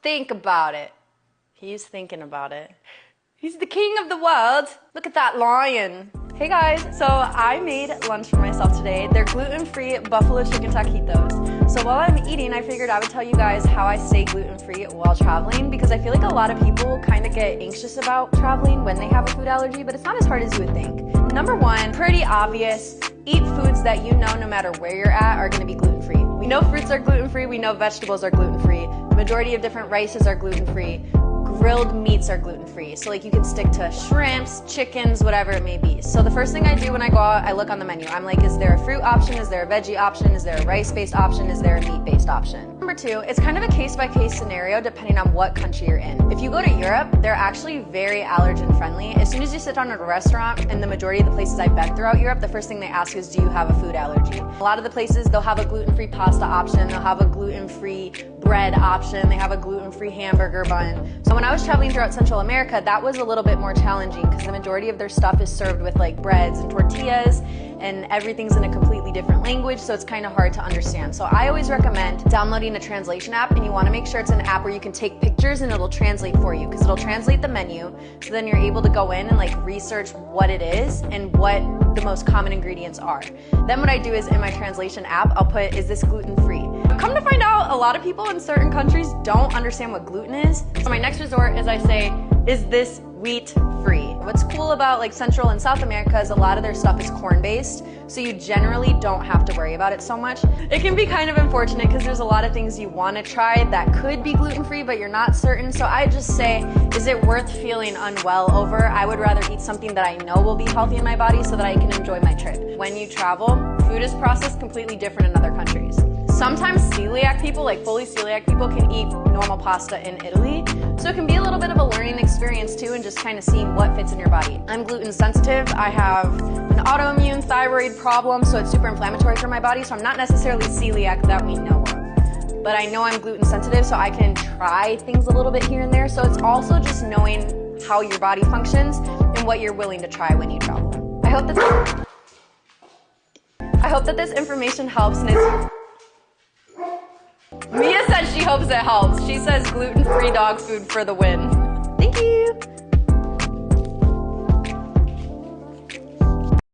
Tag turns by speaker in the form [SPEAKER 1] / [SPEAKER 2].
[SPEAKER 1] Think about it. He's thinking about it. He's the king of the world. Look at that lion. Hey guys, so I made lunch for myself today. They're gluten-free buffalo chicken taquitos. So while I'm eating, I figured I would tell you guys how I stay gluten-free while traveling, because I feel like a lot of people kind of get anxious about traveling when they have a food allergy, but it's not as hard as you would think. Number one, pretty obvious, eat foods that you know no matter where you're at are gonna be gluten-free. We know fruits are gluten-free, we know vegetables are gluten-free. The majority of different rices are gluten-free. Grilled meats are gluten-free. So like you can stick to shrimps, chickens, whatever it may be. So the first thing I do when I go out, I look on the menu. I'm like, is there a fruit option? Is there a veggie option? Is there a rice-based option? Is there a meat-based option? Number two, it's kind of a case-by-case scenario depending on what country you're in. If you go to Europe, they're actually very allergen friendly. As soon as you sit down at a restaurant, and the majority of the places I've been throughout Europe, the first thing they ask you is, do you have a food allergy? A lot of the places, they'll have a gluten-free pasta option, they'll have a gluten-free bread option, they have a gluten-free hamburger bun. So when I was traveling throughout Central America, that was a little bit more challenging because the majority of their stuff is served with like breads and tortillas, and everything's in a completely different language, so it's kind of hard to understand. So I always recommend downloading a translation app, and you want to make sure it's an app where you can take pictures and it'll translate for you, because it'll translate the menu, so then you're able to go in and like research what it is and what the most common ingredients are. Then what I do is in my translation app, I'll put, is this gluten-free? Come to find out, a lot of people in certain countries don't understand what gluten is. So my next resort is I say, is this wheat-free? What's cool about like Central and South America is a lot of their stuff is corn-based, so you generally don't have to worry about it so much. It can be kind of unfortunate because there's a lot of things you want to try that could be gluten-free, but you're not certain. So I just say, is it worth feeling unwell over? I would rather eat something that I know will be healthy in my body so that I can enjoy my trip. When you travel, food is processed completely different in other countries. Sometimes celiac people, like fully celiac people, can eat normal pasta in Italy. So it can be a little bit of a learning experience too, and just kind of seeing what fits in your body. I'm gluten sensitive. I have an autoimmune thyroid problem, so it's super inflammatory for my body. So I'm not necessarily celiac that we know of. But I know I'm gluten sensitive, so I can try things a little bit here and there. So it's also just knowing how your body functions and what you're willing to try when you travel. I hope that this information helps, and it's... Mia says she hopes it helps. She says gluten-free dog food for the win. Thank you.